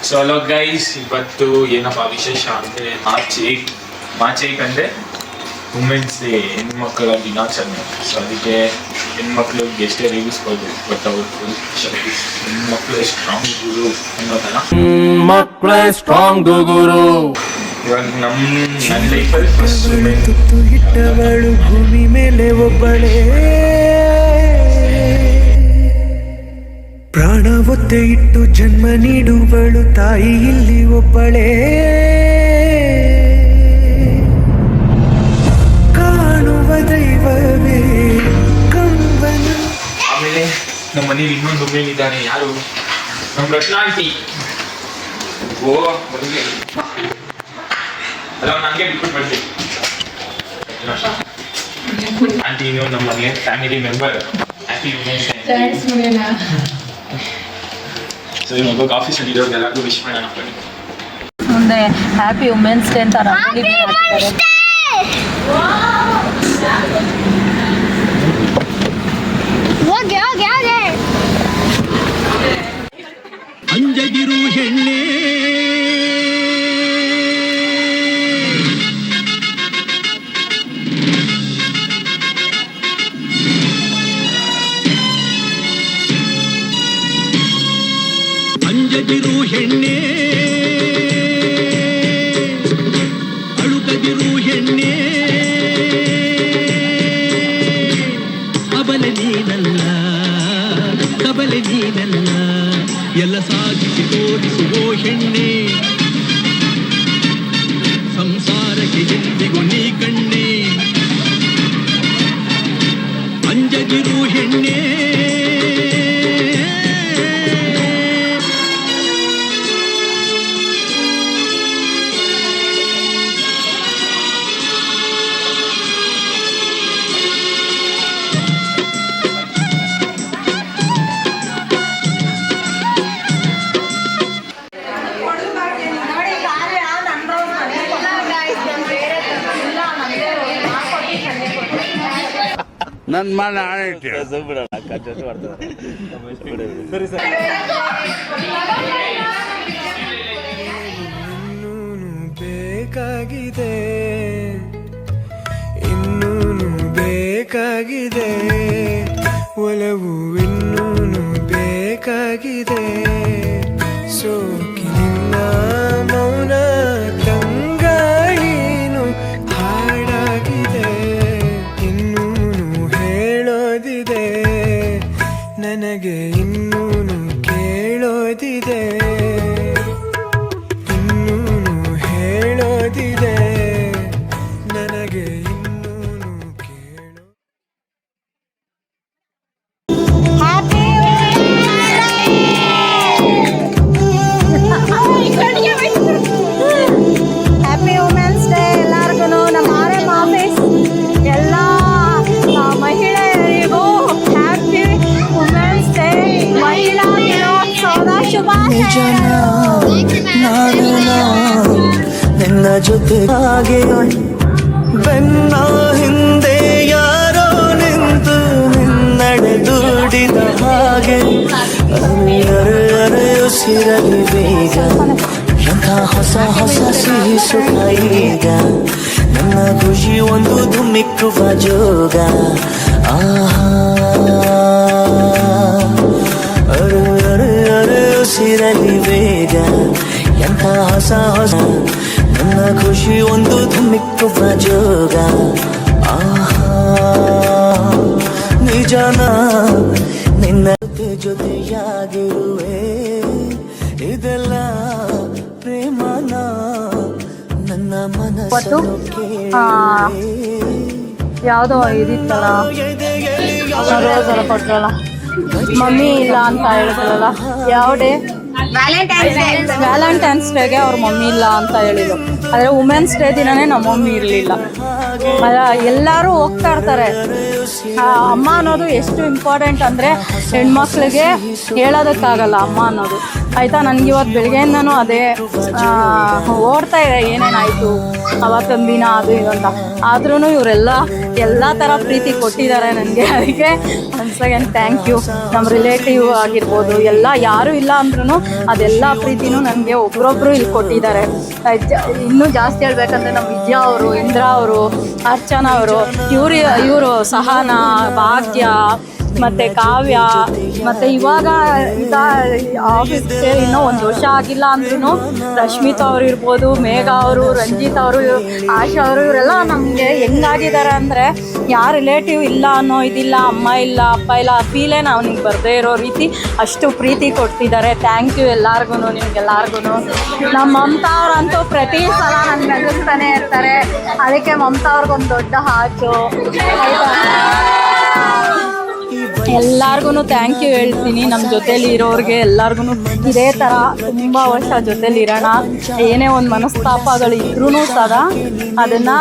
So hello guys, ಇವತ್ತು ಏನಪ್ಪ ವಿಶೇಷ ಅಂದರೆ ಮಾರ್ಚ್ 8 ಅಂದರೆ ವುಮೆನ್ಸ್ ಡೇ, ಹೆಣ್ಮಕ್ಳ ದಿನಾಚರಣೆ. ಸೊ ಅದಕ್ಕೆ ಹೆಣ್ಮಕ್ಳಿಗೆ ಎಷ್ಟೇ ರೇಗಿಸ್ಬೋದು, ಬಟ್ ಅವ್ರು ಹೆಣ್ಮಕ್ಳು ಸ್ಟ್ರಾಂಗ್ ಗುರು ಅನ್ನೋ ಥರ. ಮಕ್ಕಳೇ ಸ್ಟ್ರಾಂಗ್ ಗುರು. ಇವಾಗ ನನ್ನ ಲೈಫಲ್ಲಿ ಫಸ್ಟ್ ವುಮೆನ್ ಇಟ್ಟವಳು ಭೂಮಿ ಮೇಲೆ ಒಬ್ಬಳೇ, ಪ್ರಾಣ ಒತ್ತೆ ಇಟ್ಟು ಜನ್ಮ ನೀಡುವಳು ತಾಯಿ ಇಲ್ಲಿ ಒಬ್ಬಳೇ. ಕಾಣುವ ದೈವವೇ ಕಂಬನ. ಆಮೇಲೆ ನಮ್ಮ ಮನೇಲಿ ಇನ್ನೊಂದು ವುಮೆನ್ ಇದ್ದಾರೆ. ಯಾರು? ನಮ್ಮ ರತ್ನಾ ಆಂಟಿ. ಓ ಹುಡುಗಿ ಅಲ್ಲ, ನನಗೆ ಬಿಟ್ಬಿಟ್ಟು ಬರ್ತೀವಿ ಆಂಟಿ. ನೀವು ನಮ್ಮ ಮನೆಯ family member. Happy women's day. So ಇವಾಗ ಆಫೀಸಲ್ಲಿ ಇರೋದು ಎಲ್ಲರಿಗೂ ವಿಶ್ ಮಾಡೋಣ. ಮುಂದೆ ಹ್ಯಾಪಿ ವುಮೆನ್ಸ್ ಡೇ ಅಂತ ಅಂಜದಿರು ಹೆಣ್ಣೆ, ಅಂಜದಿರು ಹೆಣ್ಣೆ, ಅಳುಕದಿರು ಹೆಣ್ಣೆ, ಅಬಲೆ ನೀನಲ್ಲ ಕಬಲೆ ನೀನಲ್ಲ, ಎಲ್ಲ ಸಾಧಿಸಿ ತೋರಿಸುವೋ ಹೆಣ್ಣೆ, ಸಂಸಾರಕ್ಕೆ ಎಂದಿಗೂ ನೀ ಕಣ್ಣೆ, ಅಂಜದಿರು ಹೆಣ್ಣೆ. ನನ್ನ ಮನೆ ಆಣೆ ಬೇಕಾಗಿದೆ, ಇನ್ನೂನು ಬೇಕಾಗಿದೆ, ಒಲವು ಇನ್ನೂನು ಬೇಕಾಗಿದೆ, ಸೋಕಿನಿಂದ ಮೌನ ತಂಗಾಳಿನು ಹಾಡಾಗಿದೆ, ಇನ್ನೂನು ಹೇಳೋದಿದೆ, ನನಗೆ ಇನ್ನೂನು ಕೇಳೋದಿದೆ, ಇನ್ನೂನು ಹೇಳೋದಿದೆ, ನನಗೆ ಇನ್ನೂನು ಕೇಳೋ. ಹ್ಯಾಪಿ ವುಮೆನ್ಸ್ ಡೇ ಎಲ್ಲರಿಗೂ. ನಮ್ಮ ಆರ್ಎಂ ಆಫೀಸ್ ಎಲ್ಲ ಮಹಿಳೆಯರಿಗೂ ಹ್ಯಾಪಿ ವುಮೆನ್ಸ್ ಡೇ, ಮಹಿಳಾ ದಿನೋತ್ಸವದ ಶುಭಾಶಯಗಳು. ನಿನ್ನ ಜೊತೆ ಹಾಗೆ ಬೆನ್ನ ಹಿಂದೆ ಯಾರೋ ನಿಂತು ನಿನ್ನಡೆ ದುಡಿದ ಹಾಗೆ, ಅರೆಯುಸಿರಲಿ ಬೇಗ ಎಂಥ ಹೊಸ ಹೊಸ ಸಿಹಿ ಸುಖ ಈಗ, ನನ್ನ ಖುಷಿ ಒಂದು ಧುಮ್ಮಿಕ್ಕುವ ಜೋಗ. ಆಹಾ ಅರೆಯುಸಿರಲಿ ಬೇಗ ಎಂಥ ಹೊಸ ಹೊಸ, ನನ್ನ ಖುಷಿ ಒಂದು ಧುಮ್ಮಿಕ್ಕುವ ಜೋಗ. ಆಹಾ ನಿಜನ ನಿನ್ನ ಜೊತೆಯಾಗಿರುವೆ, ಇದೆಲ್ಲ ಪ್ರೇಮನ ನನ್ನ ಮನಸ್ಸು ಯಾವುದೋ ಇದಿತ್ತಲ್ಲ, ರೋಸೆಲ್ಲ ಕೊಟ್ರಲ್ಲ, ಮಮ್ಮಿ ಇಲ್ಲ ಅಂತ ಹೇಳಿದ್ರಲ್ಲ, ಯಾವ ಡೇ? ವ್ಯಾಲೆಂಟೈನ್ಸ್ ಡೇಗೆ ಅವ್ರ ಮಮ್ಮಿ ಇಲ್ಲ ಅಂತ ಹೇಳಿದ್ರು. ಆದರೆ ವುಮೆನ್ಸ್ ಡೇ ದಿನನೇ ನಮ್ಮ ಮಮ್ಮಿ ಇರಲಿಲ್ಲ. ಎಲ್ಲರೂ ಹೋಗ್ತಾ ಇರ್ತಾರೆ. ಅಮ್ಮ ಅನ್ನೋದು ಎಷ್ಟು ಇಂಪಾರ್ಟೆಂಟ್ ಅಂದರೆ ಹೆಣ್ಮಕ್ಳಿಗೆ ಹೇಳೋದಕ್ಕಾಗಲ್ಲ ಅಮ್ಮ ಅನ್ನೋದು. ಆಯಿತಾ, ನನಗೆ ಇವತ್ತು ಬೆಳಗ್ಗೆಯಿಂದನೂ ಅದೇ ಓಡ್ತಾ ಇದೆ, ಏನೇನಾಯಿತು ಅವತ್ತೊಂದು ದಿನ ಅದು ಇದು ಅಂತ. ಆದ್ರೂ ಇವರೆಲ್ಲ ಎಲ್ಲ ಥರ ಪ್ರೀತಿ ಕೊಟ್ಟಿದ್ದಾರೆ ನನಗೆ. ಅದಕ್ಕೆ ಒನ್ಸ್ ಅಗೇನ್ ಥ್ಯಾಂಕ್ ಯು. ನಮ್ಮ ರಿಲೇಟಿವ್ ಆಗಿರ್ಬೋದು ಎಲ್ಲ ಯಾರೂ ಇಲ್ಲ ಅಂದ್ರೂ ಅದೆಲ್ಲ ಪ್ರೀತಿನೂ ನನಗೆ ಒಬ್ರೊಬ್ರು ಇಲ್ಲಿ ಕೊಟ್ಟಿದ್ದಾರೆ. ಇನ್ನೂ ಜಾಸ್ತಿ ಹೇಳ್ಬೇಕಂದ್ರೆ ನಮ್ಮ ವಿದ್ಯಾ ಅವರು, ಇಂದ್ರಾ ಅವರು, ಅರ್ಚನಾ ಅವರು, ಇವರು ಸಹನಾ, ಭಾಗ್ಯ ಮತ್ತು ಕಾವ್ಯ, ಮತ್ತು ಇವಾಗ ಆಫೀಸ್ ಸೇರಿ ಇನ್ನೂ 1 ವರ್ಷ ಆಗಿಲ್ಲ ಅಂದ್ರೂ ರಶ್ಮಿತಾ ಅವರು ಇರ್ಬೋದು, ಮೇಘ ಅವರು, ರಂಜಿತ್ ಅವರು, ಆಶಾ ಅವರು, ಇವರೆಲ್ಲ ನಮಗೆ ಹೆಂಗಾಗಿದ್ದಾರೆ ಅಂದರೆ ಯಾರು ರಿಲೇಟಿವ್ ಇಲ್ಲ ಅನ್ನೋ ಇದಿಲ್ಲ, ಅಮ್ಮ ಇಲ್ಲ ಅಪ್ಪ ಇಲ್ಲ ಆ ಫೀಲೇ ಅವನಿಗೆ ಬರದೇ ಇರೋ ರೀತಿ ಅಷ್ಟು ಪ್ರೀತಿ ಕೊಡ್ತಿದ್ದಾರೆ. ಥ್ಯಾಂಕ್ ಯು ಎಲ್ಲರಿಗೂ, ನಿಮ್ಗೆಲ್ಲರಿಗೂ. ನಮ್ಮ ಮಮತಾ ಅವರಂತೂ ಪ್ರತಿ ಸಲ ನನಗೆ ನಗಿಸ್ತಾನೆ ಇರ್ತಾರೆ. ಅದಕ್ಕೆ ಮಮತಾ ಅವ್ರಿಗೊಂದು ದೊಡ್ಡ ಹಾಚು. ಎಲ್ಲರಿಗೂ ಥ್ಯಾಂಕ್ ಯು ಹೇಳ್ತೀನಿ. ನಮ್ಮ ಜೊತೇಲಿ ಇರೋರಿಗೆ ಎಲ್ಲರಿಗೂ ಇದೇ ಥರ ತುಂಬ ವರ್ಷ ಜೊತೇಲಿ ಇರೋಣ. ಏನೇ ಒಂದು ಮನಸ್ತಾಪಗಳು ಇದ್ರೂ ಸದಾ ಅದನ್ನು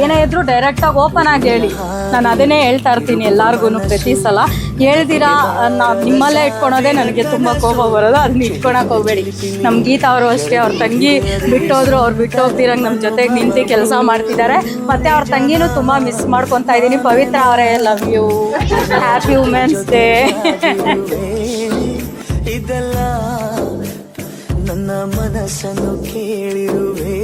ಏನೇ ಇದ್ರೂ ಡೈರೆಕ್ಟಾಗಿ ಓಪನ್ ಆಗಿ ಹೇಳಿ. ನಾನು ಅದನ್ನೇ ಹೇಳ್ತಾ ಇರ್ತೀನಿ ಎಲ್ಲರಿಗೂ ಪ್ರತಿ ಸಲ. ಹೇಳ್ದಿರಾ ನಾವು ನಿಮ್ಮಲ್ಲೇ ಇಟ್ಕೊಳೋದೇ ನನಗೆ ತುಂಬ ಕೋಪ ಬರೋದು. ಅದನ್ನ ಇಟ್ಕೊಳಕ್ಕೆ ಹೋಗಬೇಡಿ. ನಮ್ಮ ಗೀತಾ ಅವರು ಅಷ್ಟೇ, ಅವ್ರ ತಂಗಿ ಬಿಟ್ಟೋದ್ರು, ಅವ್ರು ಬಿಟ್ಟು ಹೋಗ್ತಿರಂಗೆ ನಮ್ಮ ಜೊತೆಗೆ ನಿಂತು ಕೆಲಸ ಮಾಡ್ತಿದ್ದಾರೆ. ಮತ್ತು ಅವ್ರ ತಂಗಿನೂ ತುಂಬ ಮಿಸ್ ಮಾಡ್ಕೊತಾ ಇದ್ದೀನಿ. ಪವಿತ್ರ ಅವರೇ, love you, happy women's day. ಇದೆಲ್ಲ ನನ್ನ ಮನಸ್ಸನ್ನು ಕೇಳಿರುವೆ.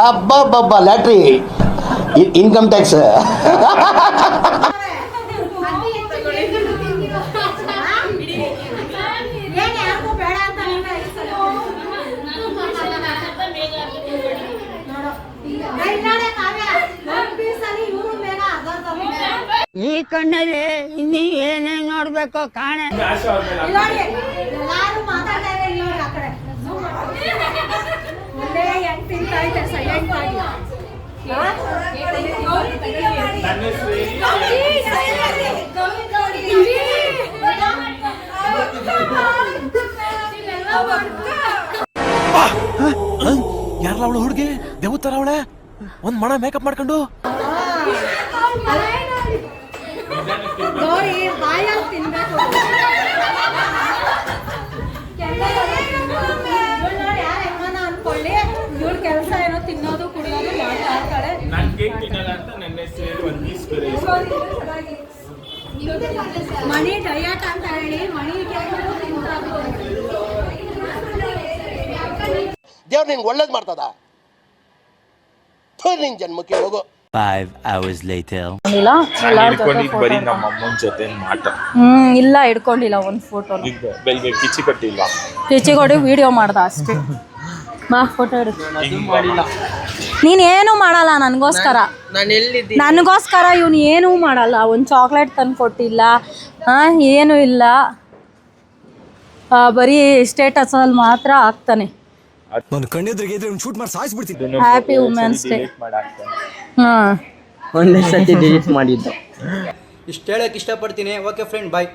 ಅಬ್ಬಬ್ಬಬ್ಬ ಲ್ಯಾಟ್ರಿ ಇನ್ಕಮ್ ಟ್ಯಾಕ್ಸ್. ಈ ಕಣ್ಣಲ್ಲಿ ಇನ್ನೀ ಏನೇನ್ ನೋಡ್ಬೇಕೋ ಕಾಣೆ. ಯಾರಲ್ಲ ಅವಳು ಹುಡುಗಿ ದೇವತರ ಅವಳೆ ಒಂದ್ ಮಣ ಮೇಕಪ್ ಮಾಡ್ಕೊಂಡು ಅನ್ಕೊಳ್ಳಿ. ಇವ್ರ ಕೆಲಸ ಏನೋ ತಿನ್ನೋದು ಕುಡಿಯೋದು ಮಾಡ್ತಾ ಇರ್ತಾರೆ. ಮಣಿ ಡಯಟ್ ಅಂತ ಹೇಳಿ ಮಣಿ ದೇವ್ರು ನಿಂಗೆ ಒಳ್ಳೇದು ಮಾಡ್ತದ. ನಿನ್ ಜನ್ಮಕ್ಕೆ ಹೋಗು. 5 hours later. ಬರೀ ನಮ್ಮ ಅಮ್ಮನ ಜೊತೆ ಮಾಟ. ಇಲ್ಲ ಹಿಡ್ಕೊಂಡಿಲ್ಲ ಒಂದು ಫೋಟೋ. ಬೆಲ್ಗೆ ಕಿಚ್ಚಿ ಕಟ್ಟಿಲ್ಲ, ಕಿಚ್ಚಿ ಕೊಡಿ ವಿಡಿಯೋ ಮಾಡ್ದ ಅಷ್ಟೇ. ಬಾ ಫೋಟೋ ಹಿಡು. ನೀನೇನು ಮಾಡಲ್ಲ ನನಗೋಸ್ಕರ. ನನಗೋಸ್ಕರ ಇವನು ಏನೂ ಮಾಡಲ್ಲ. ಒಂದು ಚಾಕ್ಲೇಟ್ ತಂದು ಕೊಟ್ಟಿಲ್ಲ, ಏನೂ ಇಲ್ಲ. ಬರೀ ಸ್ಟೇಟಸಲ್ಲಿ ಮಾತ್ರ ಆಗ್ತಾನೆ. Happy women's day. ಒಂದೇ ಸತಿ ಡಿಲೀಟ್ ಮಾಡಿದ್ದು. ಇಷ್ಟು ಹೇಳಕ್ಕೆ ಇಷ್ಟಪಡ್ತೀನಿ. ಓಕೆ ಫ್ರೆಂಡ್, ಬಾಯ್.